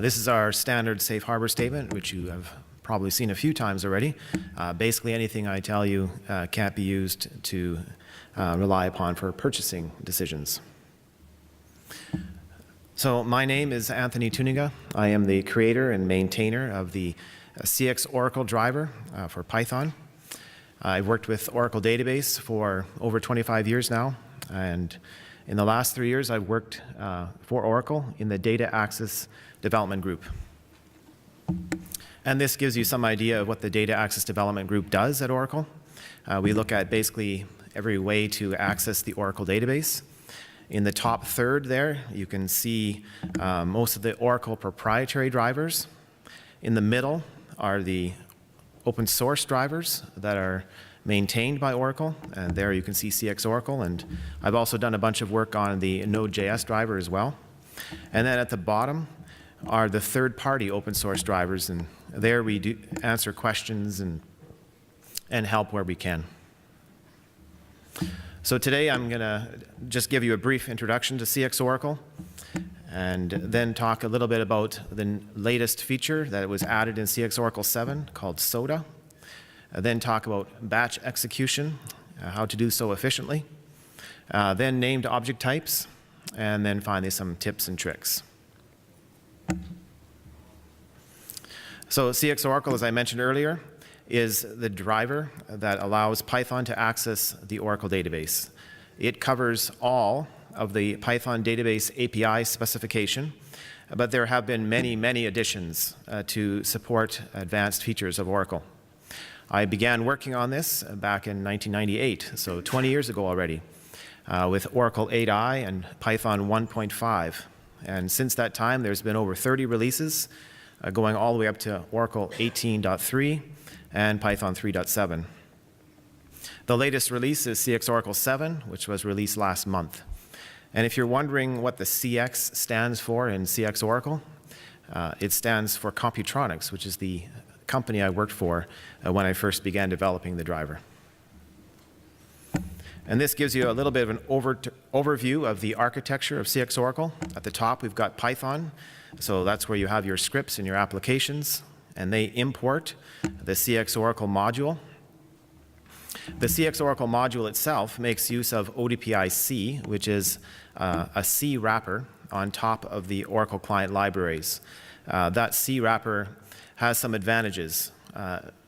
This is our standard safe harbor statement, which you have probably seen a few times already. Basically, anything I tell you can't be used to rely upon for purchasing decisions. So my name is Anthony Tuininga. I am the creator and maintainer of the CX Oracle driver for Python. I've worked with Oracle Database for over 25 years now, and in the last 3 years I've worked for Oracle in the Data Access Development Group. And this gives you some idea of what the Data Access Development Group does at Oracle. We look at basically every way to access the Oracle database. In the top third there, you can see most of the Oracle proprietary drivers. In the middle are the open source drivers that are maintained by Oracle, and there you can see CX Oracle, and I've also done a bunch of work on the Node.js driver as well. And then at the bottom are the third-party open source drivers, and there we do answer questions and help where we can. So today I'm going to just give you a brief introduction to CX Oracle, and then talk a little bit about the latest feature that was added in CX Oracle 7 called SODA. Then talk about batch execution, how to do so efficiently. Then named object types, and then finally some tips and tricks. So CX Oracle, as I mentioned earlier, is the driver that allows Python to access the Oracle database. It covers all of the Python database API specification, but there have been many, many additions to support advanced features of Oracle. I began working on this back in 1998, so 20 years ago already, with Oracle 8i and Python 1.5. And since that time, there's been over 30 releases, going all the way up to Oracle 18.3 and Python 3.7. The latest release is CX Oracle 7, which was released last month. And if you're wondering what the CX stands for in CX Oracle, it stands for Computronics, which is the company I worked for when I first began developing the driver. And this gives you a little bit of an overview of the architecture of CX Oracle. At the top, we've got Python, so that's where you have your scripts and your applications, and they import the CX Oracle module. The CX Oracle module itself makes use of ODPI-C, which is a C wrapper on top of the Oracle client libraries. That C wrapper has some advantages,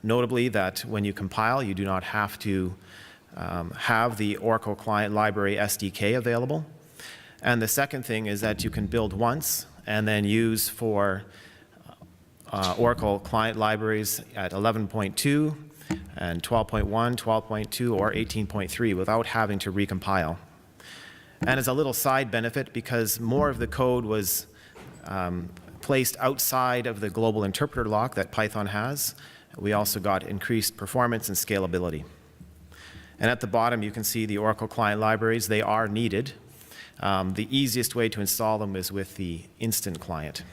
notably that when you compile, you do not have to have the Oracle client library SDK available. And the second thing is that you can build once and then use for Oracle client libraries at 11.2 and 12.1, 12.2, or 18.3 without having to recompile. And as a little side benefit, because more of the code was placed outside of the global interpreter lock that Python has, we also got increased performance and scalability. And at the bottom, you can see the Oracle client libraries. They are needed. The easiest way to install them is with the instant client.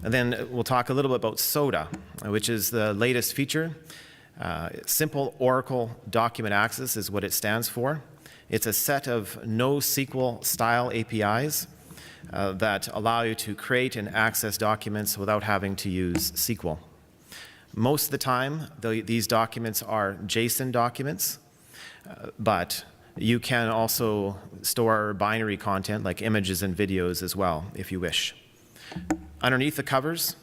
And then we'll talk a little bit about SODA, which is the latest feature. Simple Oracle Document Access is what it stands for. It's a set of NoSQL style APIs that allow you to create and access documents without having to use SQL. Most of the time, these documents are JSON documents, but you can also store binary content like images and videos as well, if you wish. Underneath the covers,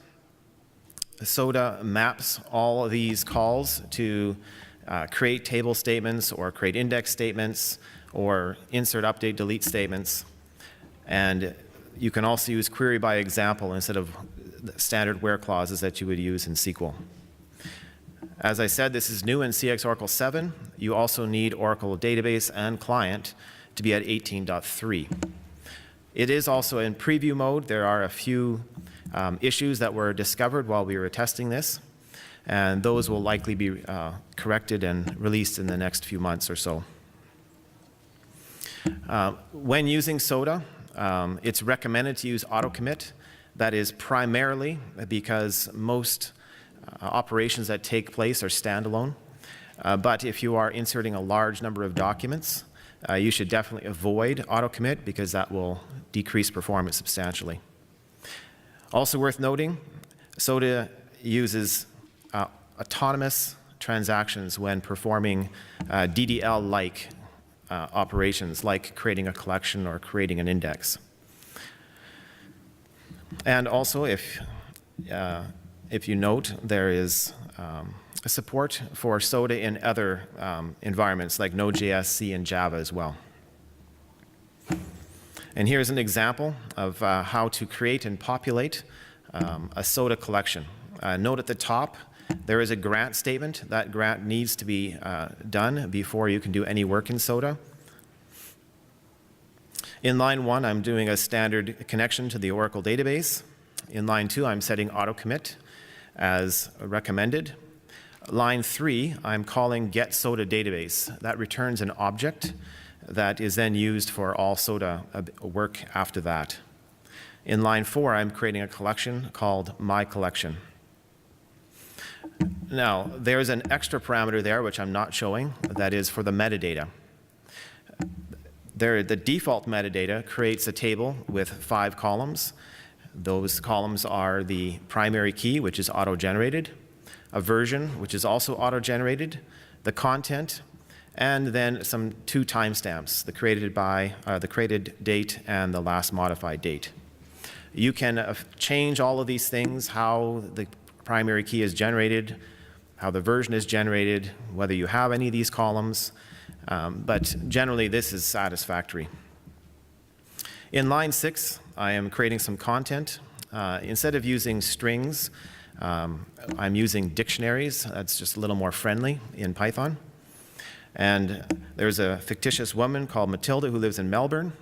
SODA maps all of these calls to create table statements or create index statements or insert, update, delete statements. And you can also use query by example instead of standard where clauses that you would use in SQL. As I said, this is new in CX Oracle 7. You also need Oracle Database and Client to be at 18.3. It is also in preview mode. There are a few issues that were discovered while we were testing this, and those will likely be corrected and released in the next few months or so. When using SODA, it's recommended to use auto-commit. That is primarily because most operations that take place are standalone. But if you are inserting a large number of documents, you should definitely avoid auto-commit because that will decrease performance substantially. Also worth noting, SODA uses autonomous transactions when performing DDL-like operations, like creating a collection or creating an index. And also, if you note, there is support for SODA in other environments like Node.js, C, and Java as well. And here's an example of how to create and populate a SODA collection. Note at the top, there is a grant statement. That grant needs to be done before you can do any work in SODA. In line 1, I'm doing a standard connection to the Oracle database. In line 2, I'm setting auto-commit as recommended. Line 3, I'm calling get SODA database. That returns an object that is then used for all SODA work after that. In line 4, I'm creating a collection called my collection. Now, there's an extra parameter there which I'm not showing, that is for the metadata. The default metadata creates a table with 5 columns. Those columns are the primary key, which is auto-generated, a version, which is also auto-generated, the content, and then some 2 timestamps, the created date and the last modified date. You can change all of these things, how the primary key is generated, how the version is generated, whether you have any of these columns, but generally this is satisfactory. In line 6, I am creating some content. Instead of using strings, I'm using dictionaries. That's just a little more friendly in Python. And there's a fictitious woman called Matilda who lives in Melbourne.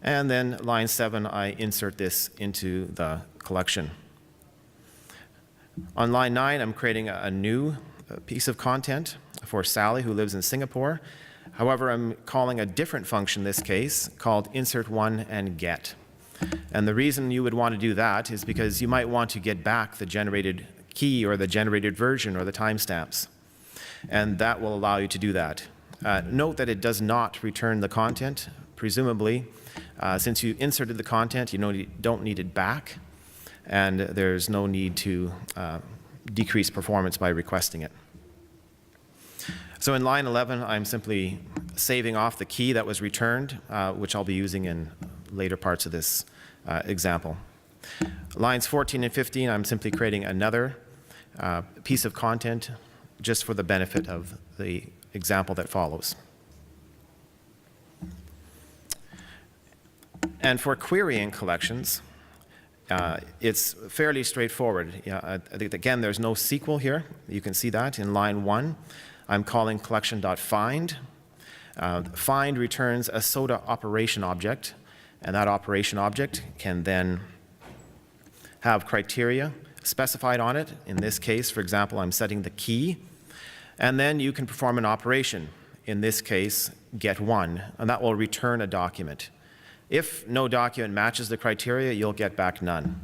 And then line 7, I insert this into the collection. On line 9, I'm creating a new piece of content for Sally who lives in Singapore. However, I'm calling a different function in this case called insert1 and get. And the reason you would want to do that is because you might want to get back the generated key or the generated version or the timestamps. And that will allow you to do that. Note that it does not return the content. Presumably, since you inserted the content, you don't need it back. And there's no need to decrease performance by requesting it. So in line 11, I'm simply saving off the key that was returned, which I'll be using in later parts of this example. Lines 14 and 15, I'm simply creating another piece of content just for the benefit of the example that follows. And for querying collections, it's fairly straightforward. I think, again, there's no SQL here. You can see that in line 1. I'm calling collection.find. Find returns a SODA operation object, and that operation object can then have criteria specified on it. In this case, for example, I'm setting the key, and then you can perform an operation. In this case, get1, and that will return a document. If no document matches the criteria, you'll get back none.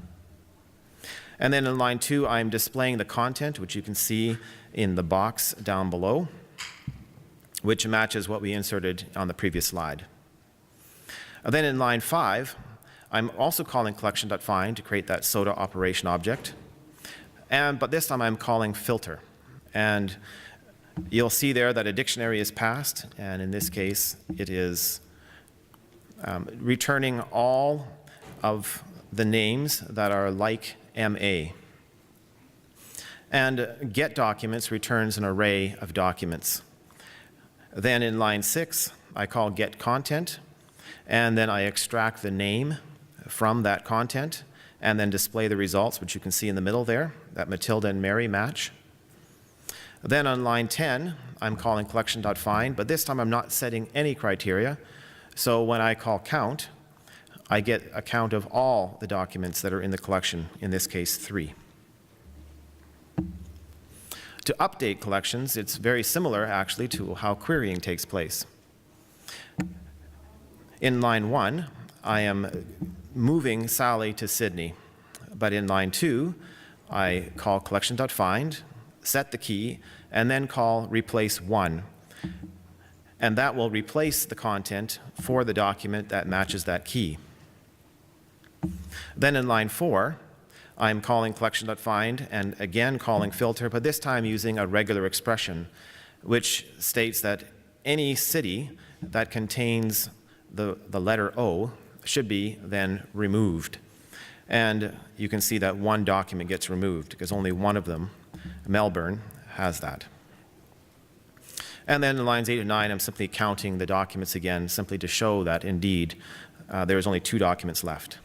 And then in line 2, I'm displaying the content, which you can see in the box down below, which matches what we inserted on the previous slide. And then in line 5, I'm also calling collection.find to create that SODA operation object. But this time I'm calling filter. And you'll see there that a dictionary is passed, and in this case, it is returning all of the names that are like MA. And get documents returns an array of documents. Then in line 6, I call get content, and then I extract the name from that content and then display the results, which you can see in the middle there, that Matilda and Mary match. Then on line 10, I'm calling collection.find, but this time I'm not setting any criteria. So when I call count, I get a count of all the documents that are in the collection, in this case 3. To update collections, it's very similar actually to how querying takes place. In line 1, I am moving Sally to Sydney, but in line 2, I call collection.find, set the key, and then call replace 1. And that will replace the content for the document that matches that key. Then in line 4, I'm calling collection.find and again calling filter, but this time using a regular expression, which states that any city that contains the letter O should be then removed. And you can see that one document gets removed because only one of them, Melbourne, has that. And then in lines 8 and 9, I'm simply counting the documents again, simply to show that indeed there's only 2 documents left.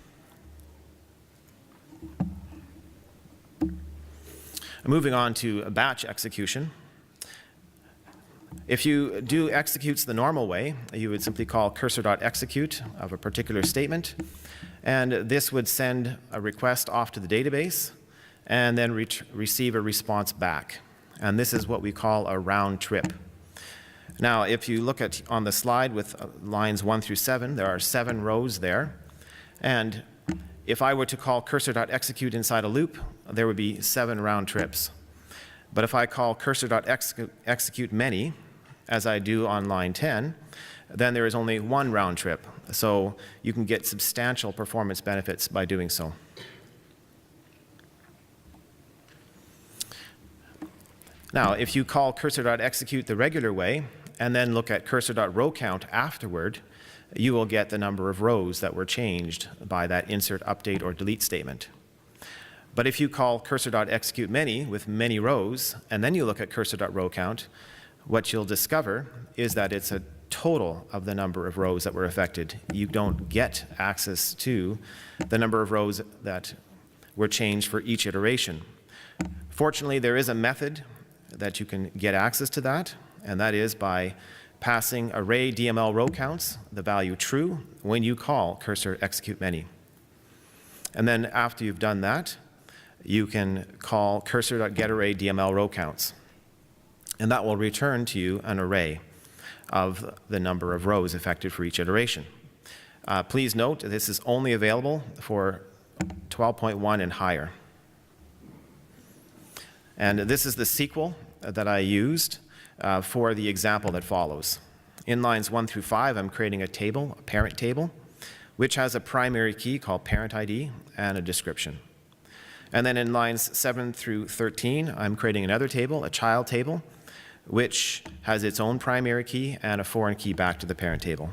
Moving on to batch execution. If you do executes the normal way, you would simply call cursor.execute of a particular statement, and this would send a request off to the database and then receive a response back. And this is what we call a round trip. Now, if you look at on the slide with lines 1 through 7, there are 7 rows there. And if I were to call cursor.execute inside a loop, there would be 7 round trips. But if I call cursor.execute many, as I do on line 10, then there is only 1 round trip. So you can get substantial performance benefits by doing so. Now, if you call cursor.execute the regular way, and then look at cursor.rowCount afterward, you will get the number of rows that were changed by that insert, update, or delete statement. But if you call cursor.execute many with many rows, and then you look at cursor.rowCount, what you'll discover is that it's a total of the number of rows that were affected. You don't get access to the number of rows that were changed for each iteration. Fortunately, there is a method that you can get access to that, and that is by passing array DML row counts, the value true, when you call cursor execute many. And then after you've done that, you can call cursor.getArray DML row counts. And that will return to you an array of the number of rows affected for each iteration. Please note this is only available for 12.1 and higher. And this is the SQL that I used for the example that follows. In lines 1 through 5, I'm creating a table, a parent table, which has a primary key called parent ID and a description. And then in lines 7 through 13, I'm creating another table, a child table, which has its own primary key and a foreign key back to the parent table.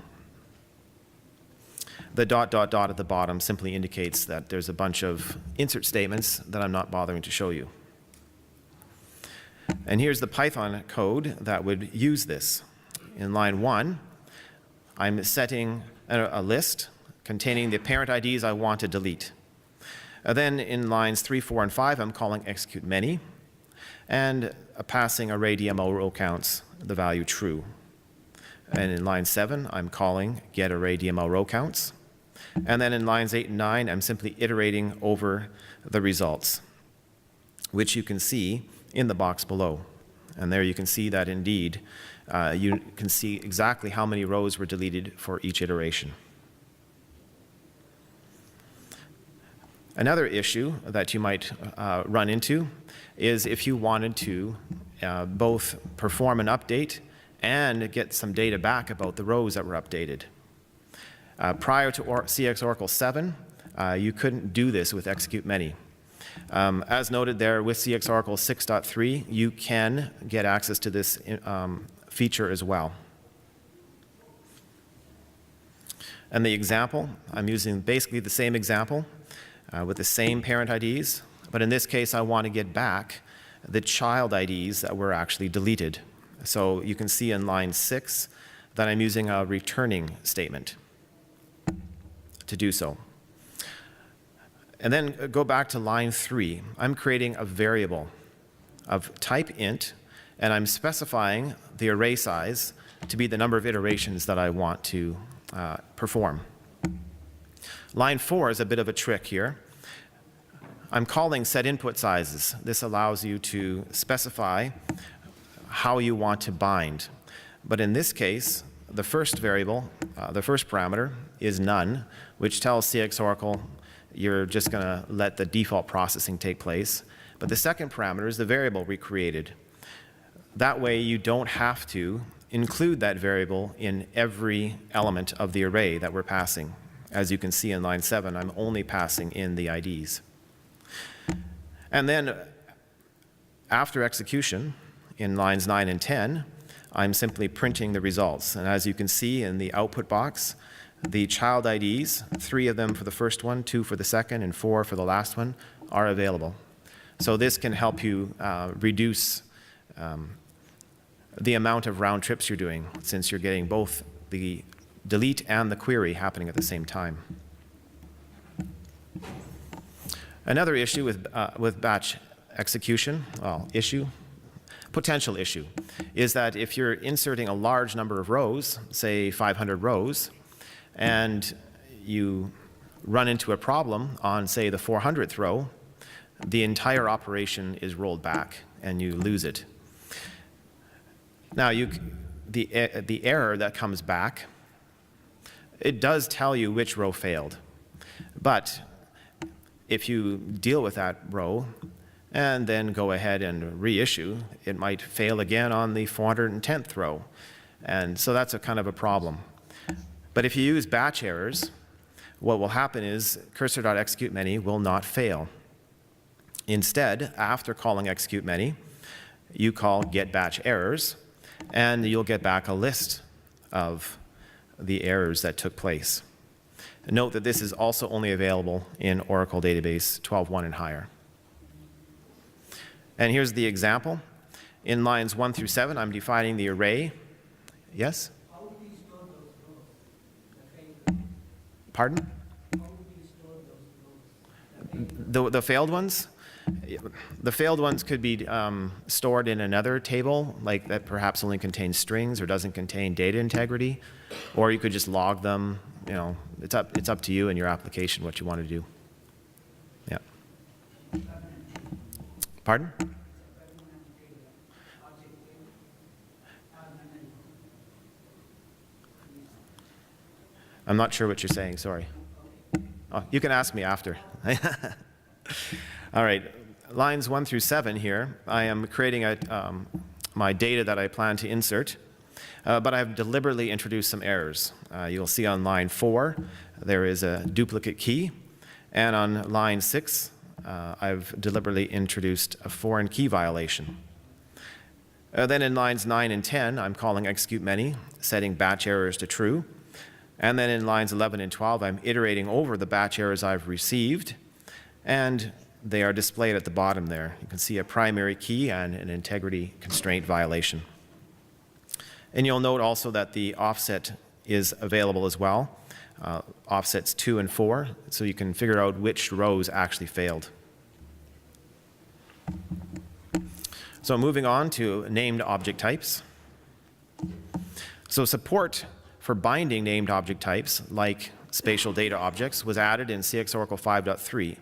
The ... at the bottom simply indicates that there's a bunch of insert statements that I'm not bothering to show you. And here's the Python code that would use this. In line 1, I'm setting a list containing the parent IDs I want to delete. Then in lines 3, 4, and 5, I'm calling execute many and passing array DML row counts the value true. And in line 7, I'm calling get array DML row counts. And then in lines 8 and 9, I'm simply iterating over the results, which you can see in the box below. And there you can see that indeed you can see exactly how many rows were deleted for each iteration. Another issue that you might run into is if you wanted to both perform an update and get some data back about the rows that were updated. Prior to CX Oracle 7, you couldn't do this with execute many. As noted there with CX Oracle 6.3, you can get access to this feature as well. And the example, I'm using basically the same example with the same parent IDs, but in this case I want to get back the child IDs that were actually deleted. So you can see in line 6 that I'm using a returning statement to do so. And then go back to line 3. I'm creating a variable of type int, and I'm specifying the array size to be the number of iterations that I want to perform. Line 4 is a bit of a trick here. I'm calling set input sizes. This allows you to specify how you want to bind. But in this case, the first variable, the first parameter is none, which tells CX Oracle you're just going to let the default processing take place. But the second parameter is the variable we created. That way you don't have to include that variable in every element of the array that we're passing. As you can see in line 7, I'm only passing in the IDs. And then after execution, in lines 9 and 10, I'm simply printing the results. And as you can see in the output box, the child IDs, 3 of them for the first one, 2 for the second, and 4 for the last one, are available. So this can help you reduce the amount of round trips you're doing, since you're getting both the delete and the query happening at the same time. Another issue with batch execution, potential issue, is that if you're inserting a large number of rows, say 500 rows, and you run into a problem on, say, the 400th row, the entire operation is rolled back and you lose it. Now, the error that comes back, it does tell you which row failed. But if you deal with that row and then go ahead and reissue, it might fail again on the 410th row. And so that's a kind of a problem. But if you use batch errors, what will happen is cursor.executeMany will not fail. Instead, after calling executeMany, you call getBatchErrors, and you'll get back a list of the errors that took place. Note that this is also only available in Oracle Database 12.1 and higher. And here's the example. In lines 1 through 7, I'm defining the array. Yes? How would we store those rows? Pardon? How would we store those rows? The failed ones? The failed ones could be stored in another table, like that perhaps only contains strings or doesn't contain data integrity, or you could just log them. You know, it's up to you and your application what you want to do. Yeah. Pardon? I'm not sure what you're saying, sorry. Oh, you can ask me after. All right, lines 1 through 7 here, I am creating my data that I plan to insert, but I've deliberately introduced some errors. You'll see on line 4, there is a duplicate key, and on line 6, I've deliberately introduced a foreign key violation. Then in lines 9 and 10, I'm calling executeMany, setting batch errors to true. And then in lines 11 and 12, I'm iterating over the batch errors I've received, and they are displayed at the bottom there. You can see a primary key and an integrity constraint violation. And you'll note also that the offset is available as well, offsets 2 and 4, so you can figure out which rows actually failed. So moving on to named object types. So support for binding named object types, like spatial data objects, was added in CX Oracle 5.3.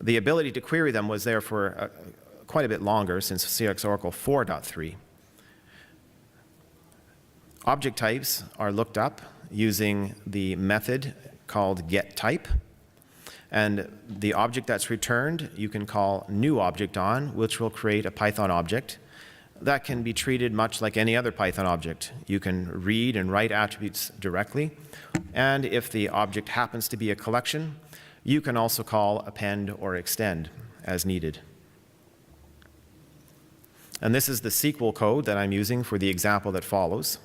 The ability to query them was there for quite a bit longer, since CX Oracle 4.3. Object types are looked up using the method called getType. And the object that's returned, you can call newObject on, which will create a Python object. That can be treated much like any other Python object. You can read and write attributes directly, and if the object happens to be a collection, you can also call append or extend as needed. And this is the SQL code that I'm using for the example that follows.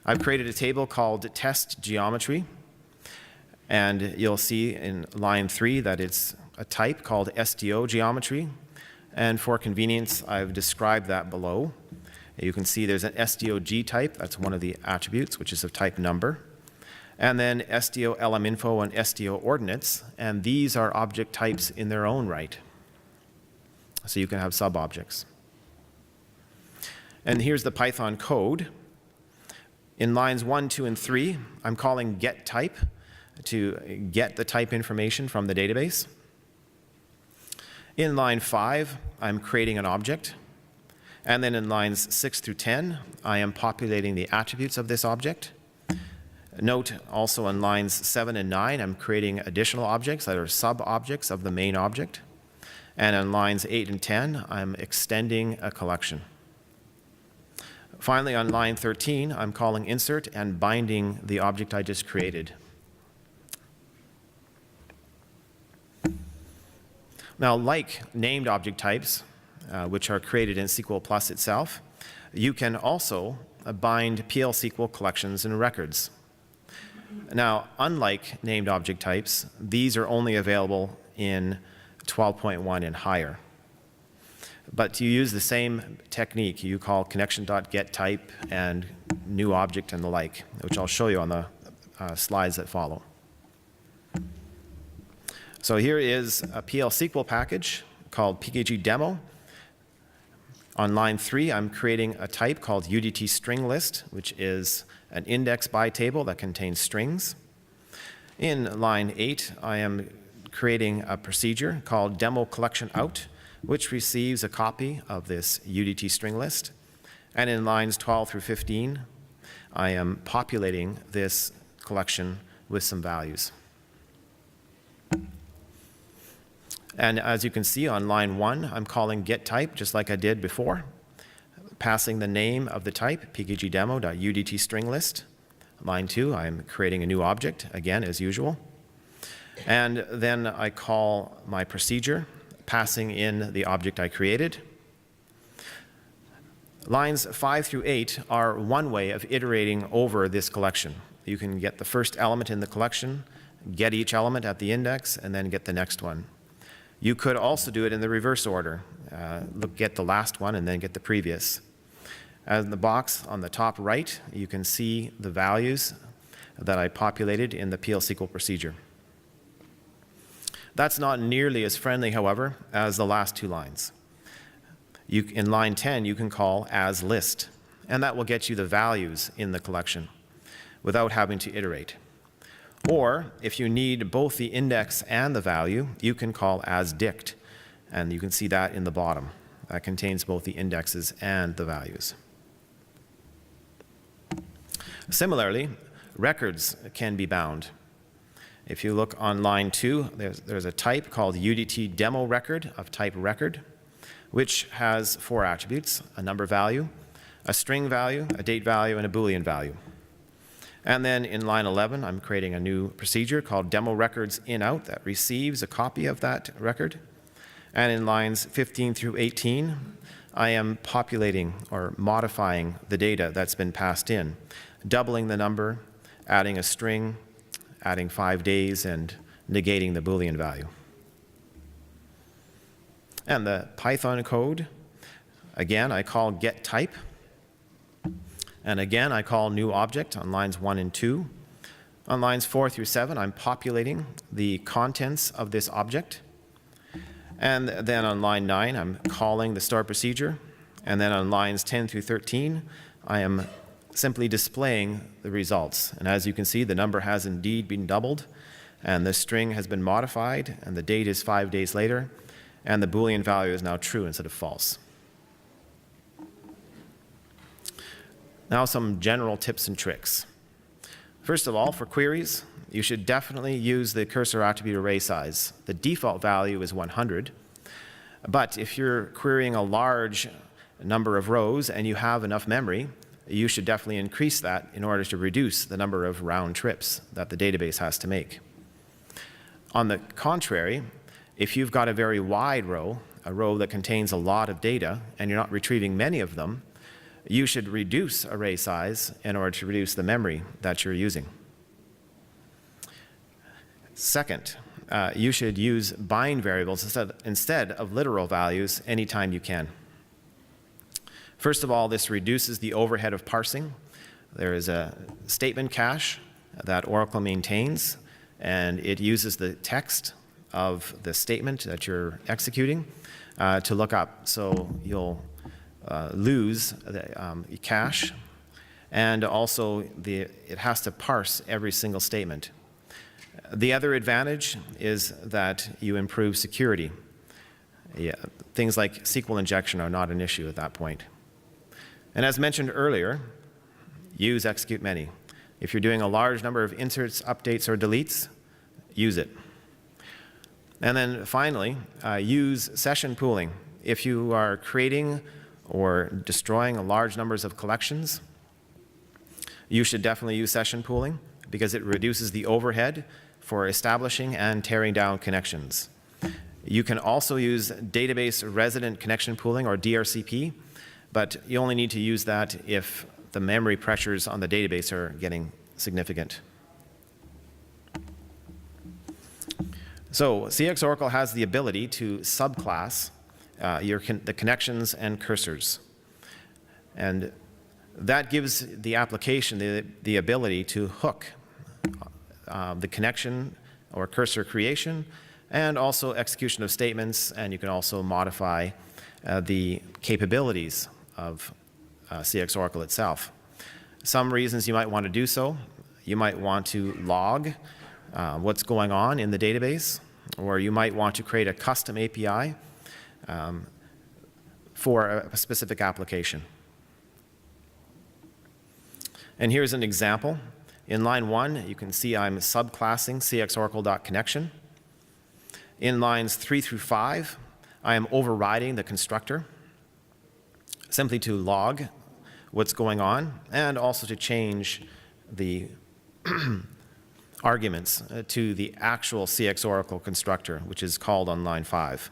I've created a table called test geometry, and you'll see in line 3 that it's a type called SDO geometry. And for convenience, I've described that below. You can see there's an SDOG type, that's one of the attributes, which is of type number. And then SDO eleminfo and SDO ordinates, and these are object types in their own right. So you can have sub-objects. And here's the Python code. In lines 1, 2, and 3, I'm calling getType to get the type information from the database. In line 5, I'm creating an object. And then in lines 6 through 10, I am populating the attributes of this object. Note also in lines 7 and 9, I'm creating additional objects that are sub-objects of the main object. And in lines 8 and 10, I'm extending a collection. Finally, on line 13, I'm calling insert and binding the object I just created. Now, like named object types, which are created in SQL Plus itself, you can also bind PL/SQL collections and records. Now, unlike named object types, these are only available in 12.1 and higher. But you use the same technique. You call connection.getType and new object and the like, which I'll show you on the slides that follow. So here is a PL/SQL package called PKG demo. On line 3, I'm creating a type called UDT string list, which is an index by table that contains strings. In line 8, I am creating a procedure called demo collection out, which receives a copy of this UDT string list. And in lines 12 through 15, I am populating this collection with some values. And as you can see on line 1, I'm calling getType just like I did before, passing the name of the type, pkgdemo.udtStringList. Line 2, I'm creating a new object, again, as usual. And then I call my procedure, passing in the object I created. Lines 5 through 8 are one way of iterating over this collection. You can get the first element in the collection, get each element at the index, and then get the next one. You could also do it in the reverse order. Get the last one and then get the previous. As in the box on the top right, you can see the values that I populated in the PL/SQL procedure. That's not nearly as friendly, however, as the last two lines. In line 10, you can call as list, and that will get you the values in the collection without having to iterate. Or, if you need both the index and the value, you can call as dict, and you can see that in the bottom. That contains both the indexes and the values. Similarly, records can be bound. If you look on line 2, there's a type called UDT demo record of type record, which has 4 attributes: a number value, a string value, a date value, and a Boolean value. And then in line 11, I'm creating a new procedure called demo records in out that receives a copy of that record. And in lines 15 through 18, I am populating or modifying the data that's been passed in, doubling the number, adding a string, adding 5 days, and negating the Boolean value. And the Python code, again, I call getType. And again, I call new object on lines 1 and 2. On lines 4 through 7, I'm populating the contents of this object. And then on line 9, I'm calling the store procedure. And then on lines 10 through 13, I am simply displaying the results. And as you can see, the number has indeed been doubled, and the string has been modified, and the date is 5 days later, and the Boolean value is now true instead of false. Now some general tips and tricks. First of all, for queries, you should definitely use the cursor attribute array size. The default value is 100, but if you're querying a large number of rows and you have enough memory, you should definitely increase that in order to reduce the number of round trips that the database has to make. On the contrary, if you've got a very wide row, a row that contains a lot of data, and you're not retrieving many of them, you should reduce array size in order to reduce the memory that you're using. Second, you should use bind variables instead of literal values anytime you can. First of all, this reduces the overhead of parsing. There is a statement cache that Oracle maintains, and it uses the text of the statement that you're executing to look up. So you'll lose the cache, and also it has to parse every single statement. The other advantage is that you improve security. Things like SQL injection are not an issue at that point. And as mentioned earlier, use execute many. If you're doing a large number of inserts, updates, or deletes, use it. And then finally, use session pooling. If you are creating or destroying large numbers of collections, you should definitely use session pooling because it reduces the overhead for establishing and tearing down connections. You can also use database resident connection pooling, or DRCP, but you only need to use that if the memory pressures on the database are getting significant. So CX Oracle has the ability to subclass the connections and cursors. And that gives the application the ability to hook the connection or cursor creation and also execution of statements, and you can also modify the capabilities of CX Oracle itself. Some reasons you might want to do so: you might want to log what's going on in the database, or you might want to create a custom API for a specific application. And here's an example. In line 1, you can see I'm subclassing cxoracle.connection. In lines 3 through 5, I am overriding the constructor simply to log what's going on and also to change the arguments to the actual CX Oracle constructor, which is called on line 5.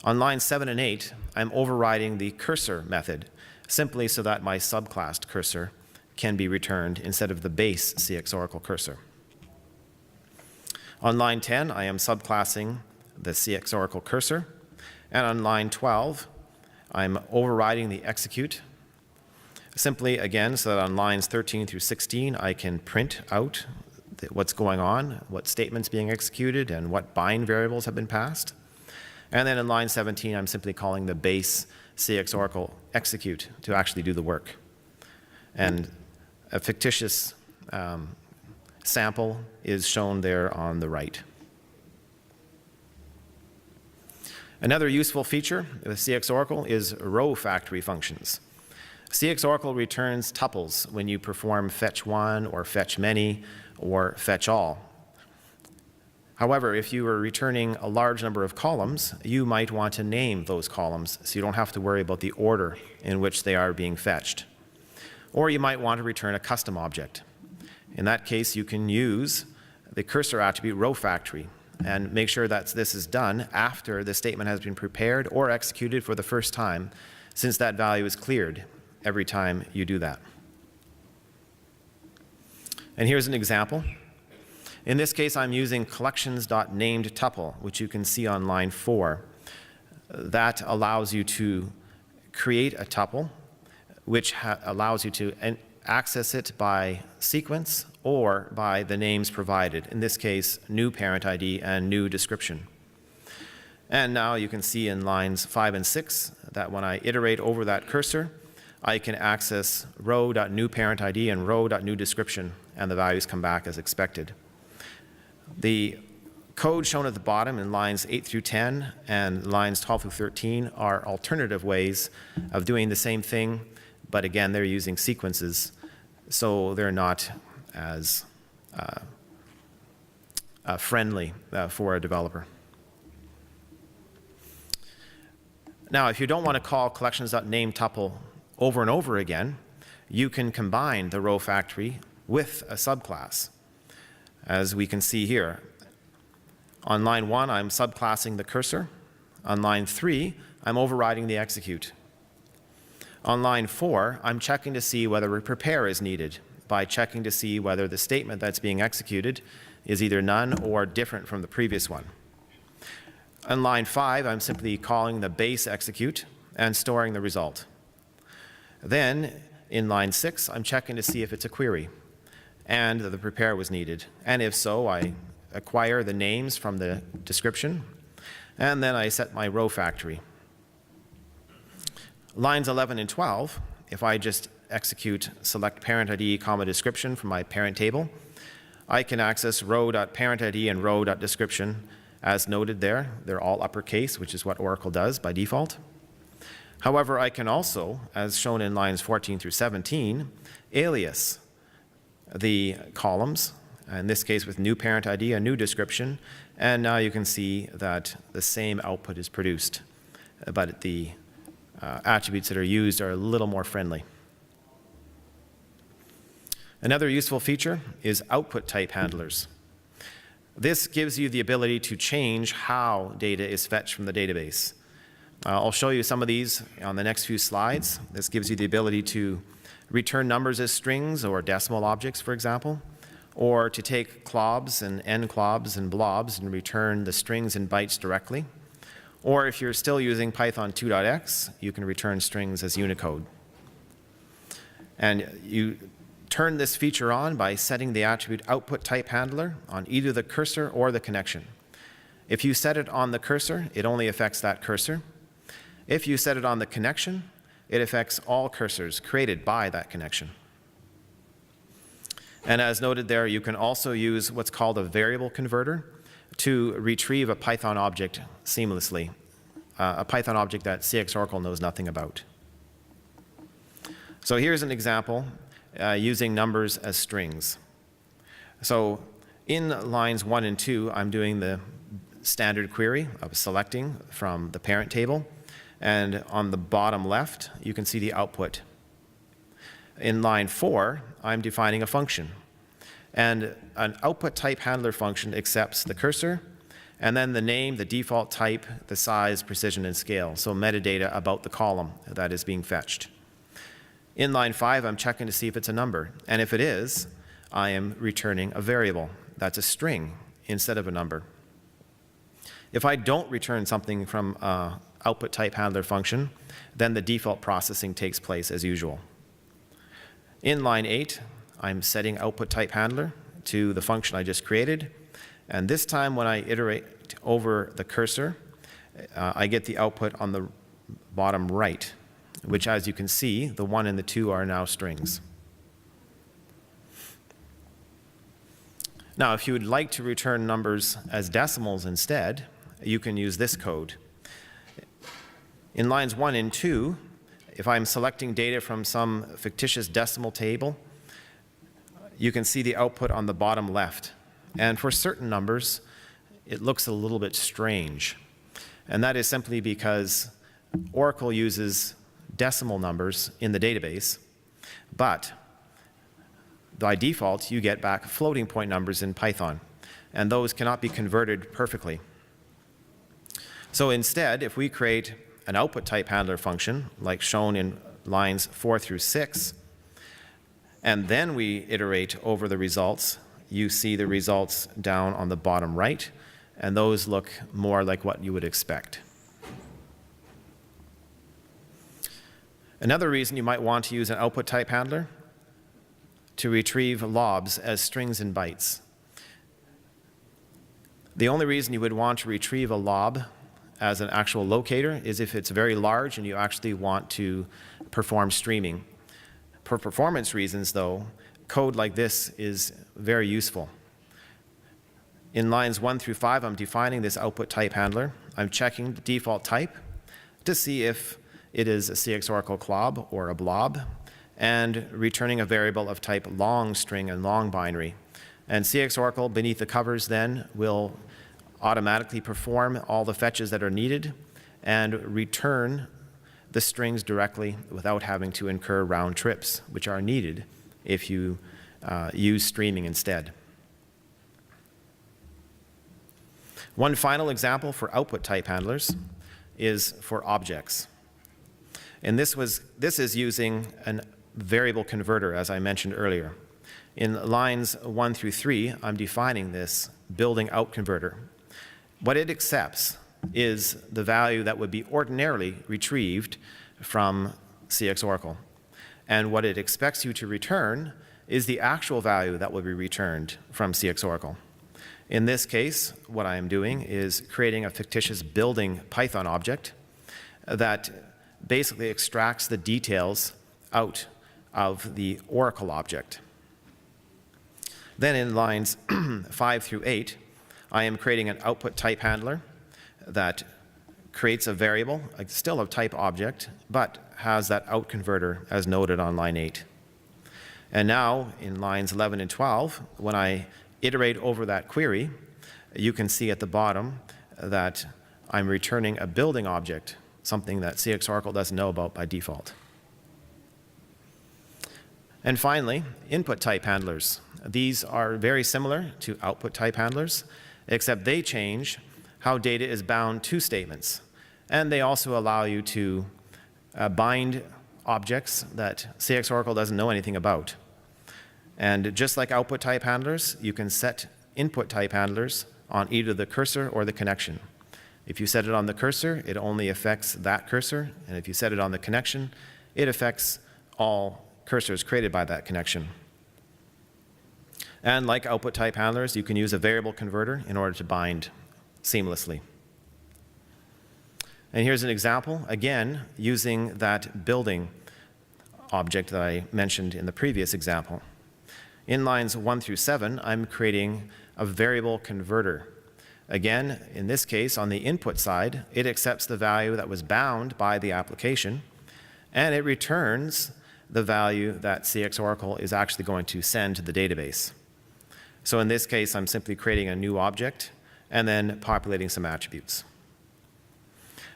On lines 7 and 8, I'm overriding the cursor method simply so that my subclassed cursor can be returned instead of the base CX Oracle cursor. On line 10, I am subclassing the CX Oracle cursor. And on line 12, I'm overriding the execute simply, again, so that on lines 13 through 16, I can print out what's going on, what statements being executed, and what bind variables have been passed. And then in line 17, I'm simply calling the base CX Oracle execute to actually do the work. And a fictitious sample is shown there on the right. Another useful feature with CX Oracle is row factory functions. CX Oracle returns tuples when you perform fetch one or fetch many or fetch all. However, if you are returning a large number of columns, you might want to name those columns so you don't have to worry about the order in which they are being fetched. Or you might want to return a custom object. In that case, you can use the cursor attribute row factory and make sure that this is done after the statement has been prepared or executed for the first time, since that value is cleared every time you do that. And here's an example. In this case, I'm using collections.namedTuple, which you can see on line 4. That allows you to create a tuple, which allows you to access it by sequence or by the names provided. In this case, new parent ID and new description. And now you can see in lines 5 and 6 that when I iterate over that cursor, I can access row.newParentID and row.newDescription, and the values come back as expected. The code shown at the bottom in lines 8 through 10 and lines 12 through 13 are alternative ways of doing the same thing, but again, they're using sequences, so they're not as friendly for a developer. Now, if you don't want to call collections.nameTuple over and over again, you can combine the row factory with a subclass, as we can see here. On line 1, I'm subclassing the cursor. On line 3, I'm overriding the execute. On line 4, I'm checking to see whether a prepare is needed by checking to see whether the statement that's being executed is either none or different from the previous one. On line 5, I'm simply calling the base execute and storing the result. Then, in line 6, I'm checking to see if it's a query and that the prepare was needed. And if so, I acquire the names from the description, and then I set my row factory. Lines 11 and 12, if I just execute select parent ID, description from my parent table, I can access row.parentID and row.description as noted there. They're all uppercase, which is what Oracle does by default. However, I can also, as shown in lines 14 through 17, alias the columns, in this case with new parent ID and new description, and now you can see that the same output is produced, but the attributes that are used are a little more friendly. Another useful feature is output type handlers. This gives you the ability to change how data is fetched from the database. I'll show you some of these on the next few slides. This gives you the ability to return numbers as strings or decimal objects, for example, or to take clobs and nclobs and blobs and return the strings and bytes directly. Or if you're still using Python 2.x, you can return strings as Unicode. And you turn this feature on by setting the attribute output type handler on either the cursor or the connection. If you set it on the cursor, it only affects that cursor. If you set it on the connection, it affects all cursors created by that connection. And as noted there, you can also use what's called a variable converter to retrieve a Python object seamlessly, a Python object that CX Oracle knows nothing about. So here's an example using numbers as strings. So in lines 1 and 2, I'm doing the standard query of selecting from the parent table. And on the bottom left, you can see the output. In line 4, I'm defining a function. And an output type handler function accepts the cursor, and then the name, the default type, the size, precision, and scale. So metadata about the column that is being fetched. In line 5, I'm checking to see if it's a number. And if it is, I am returning a variable. That's a string instead of a number. If I don't return something from output type handler function, then the default processing takes place as usual. In line 8, I'm setting output type handler to the function I just created. And this time when I iterate over the cursor, I get the output on the bottom right, which, as you can see, the 1 and the 2 are now strings. Now, if you would like to return numbers as decimals instead, you can use this code. In lines 1 and 2, if I'm selecting data from some fictitious decimal table, you can see the output on the bottom left. And for certain numbers, it looks a little bit strange. And that is simply because Oracle uses decimal numbers in the database, but by default, you get back floating point numbers in Python, and those cannot be converted perfectly. So instead, if we create an output type handler function, like shown in lines 4 through 6, and then we iterate over the results, you see the results down on the bottom right, and those look more like what you would expect. Another reason you might want to use an output type handler to retrieve lobs as strings and bytes. The only reason you would want to retrieve a lob as an actual locator is if it's very large and you actually want to perform streaming. For performance reasons, though, code like this is very useful. In lines 1 through 5, I'm defining this output type handler. I'm checking the default type to see if it is a CX Oracle clob or a blob, and returning a variable of type long string and long binary. And CX Oracle, beneath the covers then, will automatically perform all the fetches that are needed and return the strings directly without having to incur round trips, which are needed if you use streaming instead. One final example for output type handlers is for objects. And this is using a variable converter, as I mentioned earlier. In lines 1 through 3, I'm defining this building out converter. What it accepts is the value that would be ordinarily retrieved from CX Oracle. And what it expects you to return is the actual value that will be returned from CX Oracle. In this case, what I am doing is creating a fictitious building Python object that basically extracts the details out of the Oracle object. Then in lines 5 through 8, I am creating an output type handler that creates a variable, still a type object, but has that out converter as noted on line 8. And now in lines 11 and 12, when I iterate over that query, you can see at the bottom that I'm returning a building object something that CX Oracle doesn't know about by default. And finally, input type handlers. These are very similar to output type handlers, except they change how data is bound to statements. And they also allow you to bind objects that CX Oracle doesn't know anything about. And just like output type handlers, you can set input type handlers on either the cursor or the connection. If you set it on the cursor, it only affects that cursor. And if you set it on the connection, it affects all cursors created by that connection. And like output type handlers, you can use a variable converter in order to bind seamlessly. And here's an example, again, using that building object that I mentioned in the previous example. In lines 1 through 7, I'm creating a variable converter. Again, in this case, on the input side, it accepts the value that was bound by the application, and it returns the value that CX Oracle is actually going to send to the database. So in this case, I'm simply creating a new object and then populating some attributes.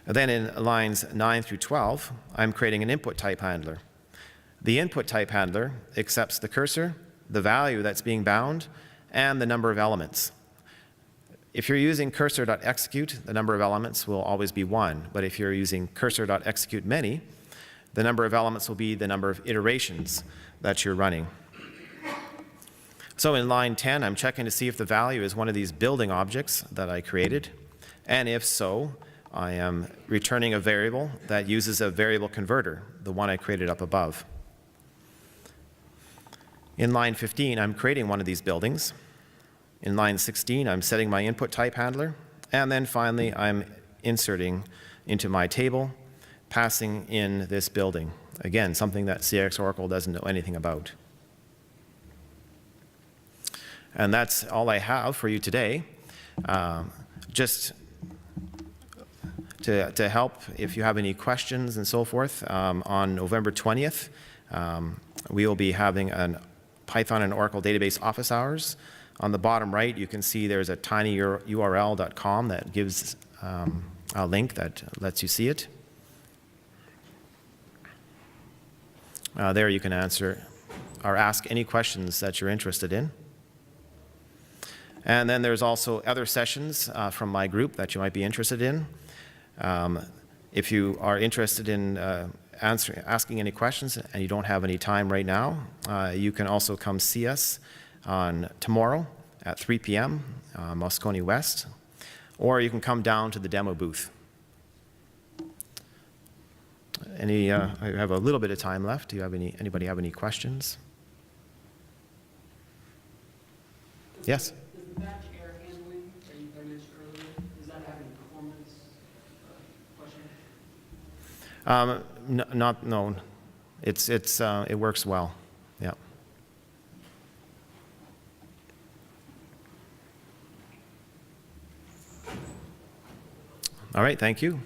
And then in lines 9 through 12, I'm creating an input type handler. The input type handler accepts the cursor, the value that's being bound, and the number of elements. If you're using cursor.execute, the number of elements will always be 1. But if you're using cursor.execute many, the number of elements will be the number of iterations that you're running. So in line 10, I'm checking to see if the value is one of these building objects that I created. And if so, I am returning a variable that uses a variable converter, the one I created up above. In line 15, I'm creating one of these buildings. In line 16, I'm setting my input type handler. And then finally, I'm inserting into my table, passing in this building. Again, something that CX Oracle doesn't know anything about. And that's all I have for you today. Just to help, if you have any questions and so forth, on November 20th, we will be having a Python and Oracle database office hours. On the bottom right, you can see there's a tinyurl.com that gives a link that lets you see it. There you can answer or ask any questions that you're interested in. And then there's also other sessions from my group that you might be interested in. If you are interested in asking any questions and you don't have any time right now, you can also come see us on tomorrow at 3 p.m. Moscone West, or you can come down to the demo booth. I have a little bit of time left. Do you have anybody have any questions? Yes? Does the batch error handling that you mentioned earlier, does that have any performance questions? No. It works well. Yeah. All right, thank you.